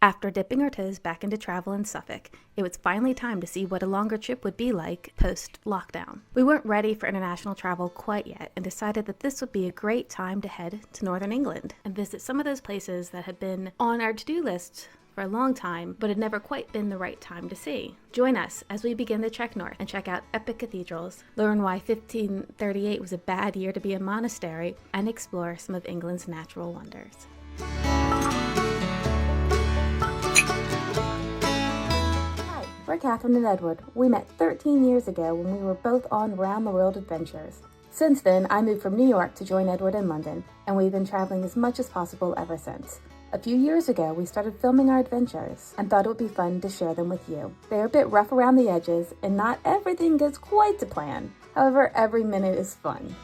After dipping our toes back into travel in Suffolk, it was finally time to see what a longer trip would be like post-lockdown. We weren't ready for international travel quite yet and decided that this would be a great time to head to Northern England and visit some of those places that had been on our to-do list for a long time, but had never quite been the right time to see. Join us as we begin the trek north and check out epic cathedrals, learn why 1538 was a bad year to be a monastery, and explore some of England's natural wonders. We're Catherine and Edward. We met 13 years ago when we were both on round-the-world adventures. Since then, I moved from New York to join Edward in London, and we've been traveling as much as possible ever since. A few years ago, we started filming our adventures and thought it would be fun to share them with you. They're a bit rough around the edges, and not everything goes quite to plan. However, every minute is fun.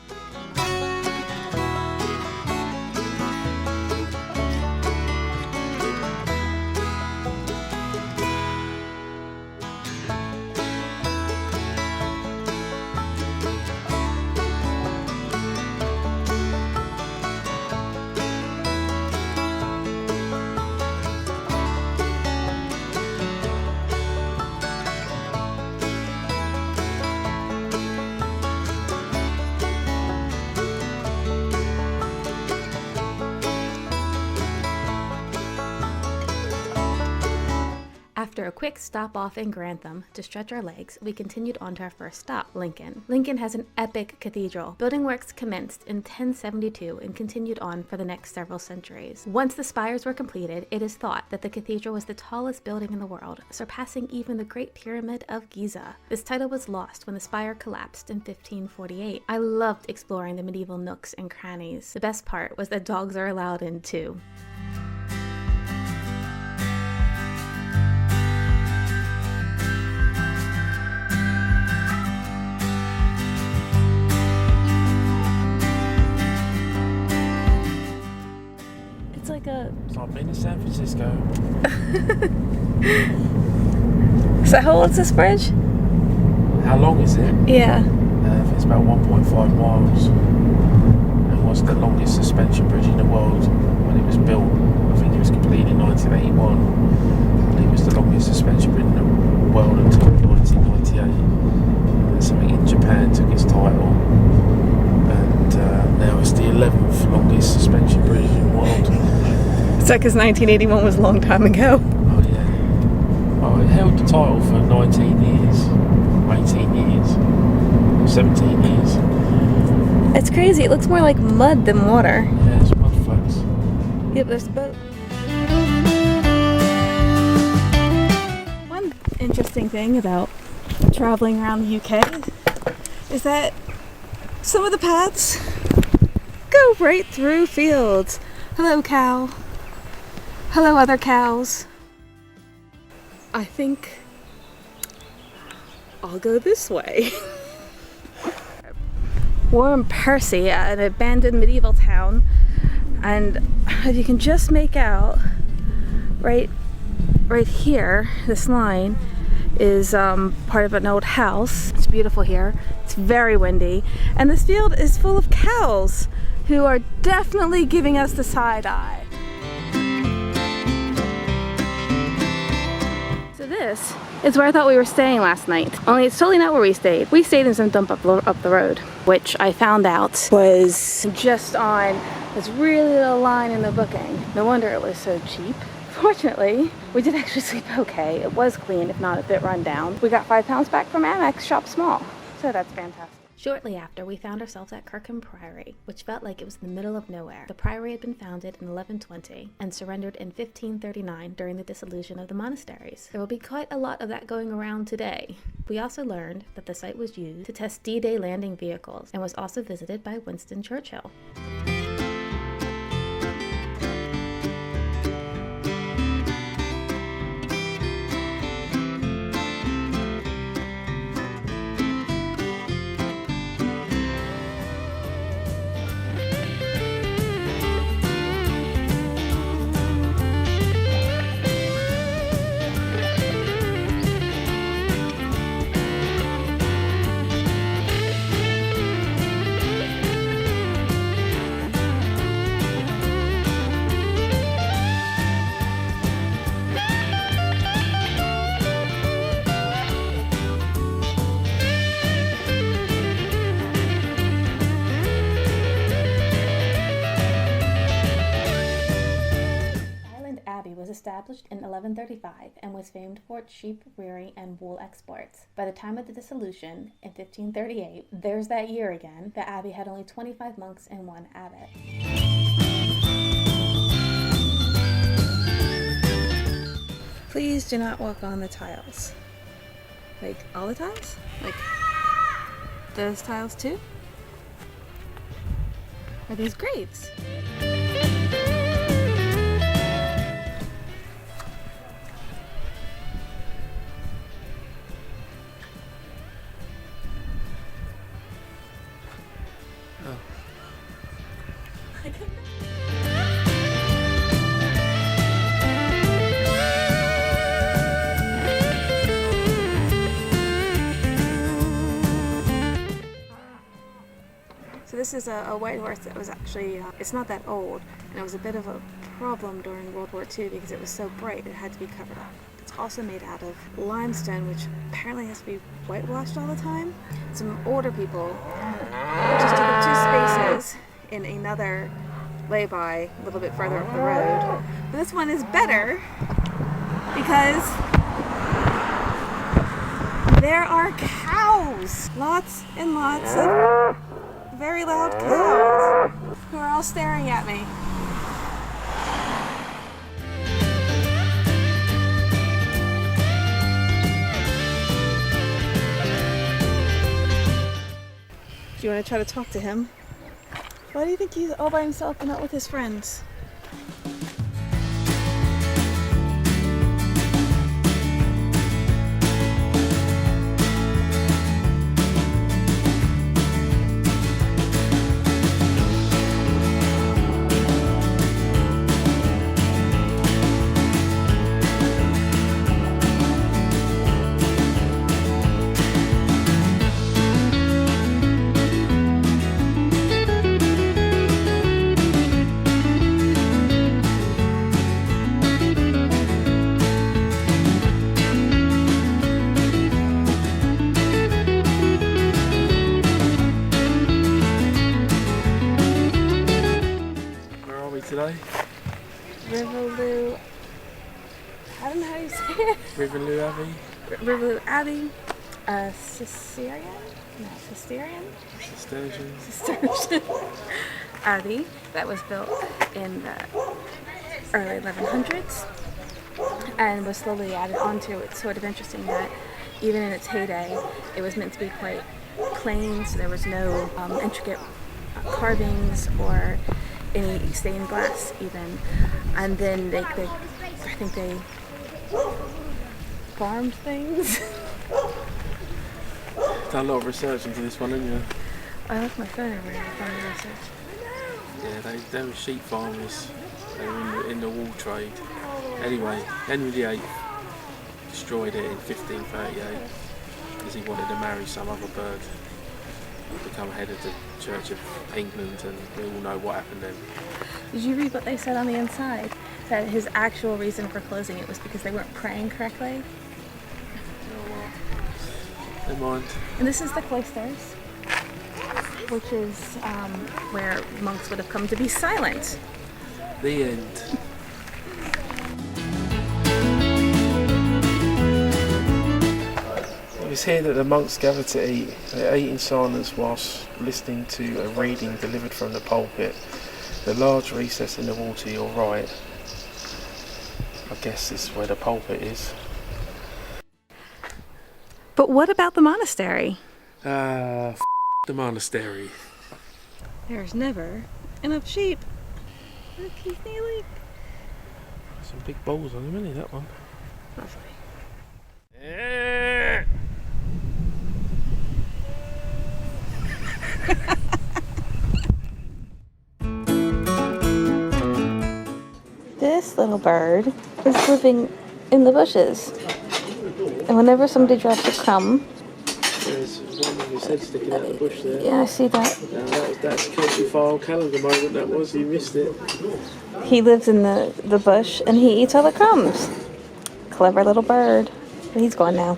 After a quick stop off in Grantham to stretch our legs, we continued on to our first stop, Lincoln. Lincoln has an epic cathedral. Building works commenced in 1072 and continued on for the next several centuries. Once the spires were completed, it is thought that the cathedral was the tallest building in the world, surpassing even the Great Pyramid of Giza. This title was lost when the spire collapsed in 1548. I loved exploring the medieval nooks and crannies. The best part was that dogs are allowed in too. It's like being in San Francisco. So how old is this bridge? How long is it? Yeah. It's about 1.5 miles. And was the longest suspension bridge in the world when it was built. I think it was completed in 1981. I believe it was the longest suspension bridge in the world until 1998. And something in Japan took its title. And now it's the 11th longest suspension bridge in the world. So because 1981 was a long time ago. Oh yeah. Well, it held the title for 19 years, 18 years, 17 years. It's crazy. It looks more like mud than water. Yeah, it's mud flats. Yep, there's a boat. One interesting thing about traveling around the UK is that some of the paths go right through fields. Hello, cow. Hello, other cows. I think I'll go this way. Wharram Percy, an abandoned medieval town, and as you can just make out, right here, this line is part of an old house. It's beautiful here. It's very windy, and this field is full of cows who are definitely giving us the side eye. So this is where I thought we were staying last night, only it's totally not where we stayed. We stayed in some dump up the road, which I found out was just on this really little line in the booking. No wonder it was so cheap. Fortunately, we did actually sleep okay. It was clean, if not a bit run down. We got £5 back from Amex Shop Small, so that's fantastic. Shortly after, we found ourselves at Kirkham Priory, which felt like it was in the middle of nowhere. The priory had been founded in 1120 and surrendered in 1539 during the dissolution of the monasteries. There will be quite a lot of that going around today. We also learned that the site was used to test D-Day landing vehicles and was also visited by Winston Churchill. established in 1135 and was famed for its sheep rearing and wool exports. By the time of the dissolution, in 1538, there's that year again, the abbey had only 25 monks and 1 abbot. Please do not walk on the tiles. Like, all the tiles? Like, those tiles too? Are these grates? So this is a white horse that was actually, it's not that old, and it was a bit of a problem during World War II because it was so bright it had to be covered up. It's also made out of limestone, which apparently has to be whitewashed all the time. Some older people just took up 2 spaces in another lay-by a little bit further up the road. But this one is better because there are cows! Lots and lots of very loud cows who are all staring at me. Do you want to try to talk to him? Why do you think he's all by himself and not with his friends? Today? Riverloo. I don't know how you say it. Riverloo Abbey? Riverloo Abbey. Cistercian? No, Cistercian? Cistercian Abbey that was built in the early 1100s and was slowly added onto. It's sort of interesting that even in its heyday, it was meant to be quite plain, so there was no intricate carvings or any stained glass even, and then I think they farmed things. Done a lot of research into this one, haven't you? I left my phone over here on the research. Yeah, they were sheep farmers. They were in the wool trade. Anyway, Henry VIII destroyed it in 1538 because he wanted to marry some other bird. Become head of the Church of England, and we all know what happened then. Did you read what they said on the inside? That his actual reason for closing it was because they weren't praying correctly? Oh well, never mind. And this is the cloisters, which is where monks would have come to be silent. The end. It was here that the monks gathered to eat. They ate in silence whilst listening to a reading delivered from the pulpit. The large recess in the wall to your right, I guess, is where the pulpit is. But what about the monastery? The monastery. There's never enough sheep. Look, he's kneeling. Some big balls on him, isn't he, that one? Lovely. This little bird is living in the bushes. And whenever somebody drops a crumb... There's one with his head sticking out of the bush there. Yeah, I see that. That's country file calendar moment, that was. You missed it. He lives in the bush and he eats all the crumbs. Clever little bird. But he's gone now.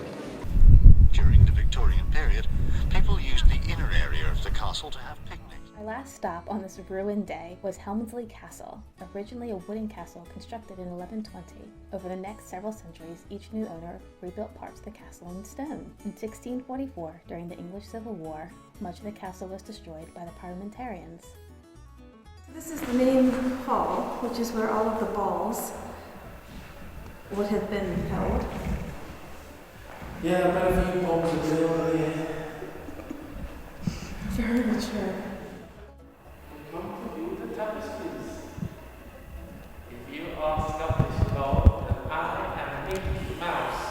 During the Victorian period, people used the inner area of the castle to have picnics. I last stop on this ruined day was Helmsley Castle, originally a wooden castle constructed in 1120. Over the next several centuries, each new owner rebuilt parts of the castle in stone. In 1644, during the English Civil War, much of the castle was destroyed by the parliamentarians. This is the main hall, which is where all of the balls would have been held. Yeah, I bet a few bombs are still over here. Very mature. Come to view the tapestries. If you are Scottish Lord, then I am Mickey Mouse.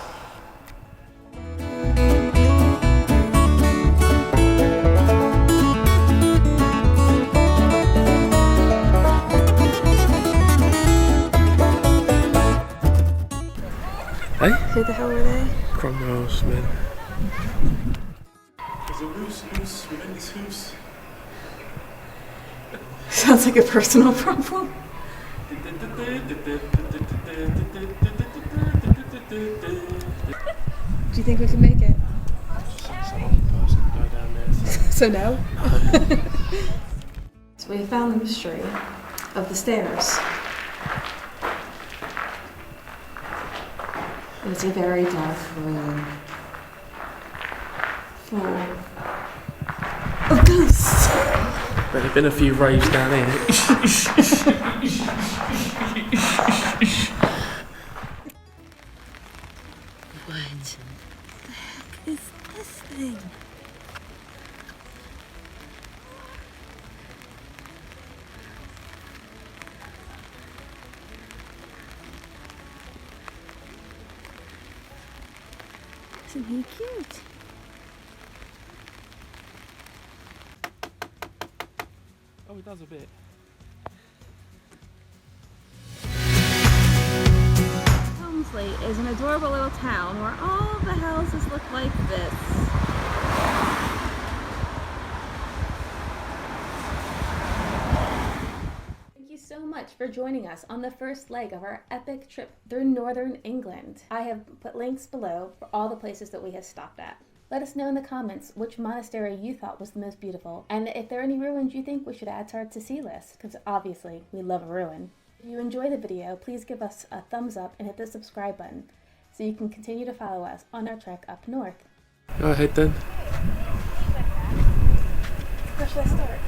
Hey? Who the hell were they? Cromwell's men. There's a loose within this house. Sounds like a personal problem. Do you think we can make it? So no? So we found the mystery of the stairs. It's a very dark room full of ghosts. There have been a few raves down here. What the heck is this thing? Isn't he cute? Oh, it does a bit. Helmsley is an adorable little town where all the houses look like this. Thank you so much for joining us on the first leg of our epic trip through northern England. I have put links below for all the places that we have stopped at. Let us know in the comments which monastery you thought was the most beautiful, and if there are any ruins you think we should add to our to-see list, because obviously we love a ruin. If you enjoyed the video, please give us a thumbs up and hit the subscribe button so you can continue to follow us on our trek up north. Go ahead then. Where should I start?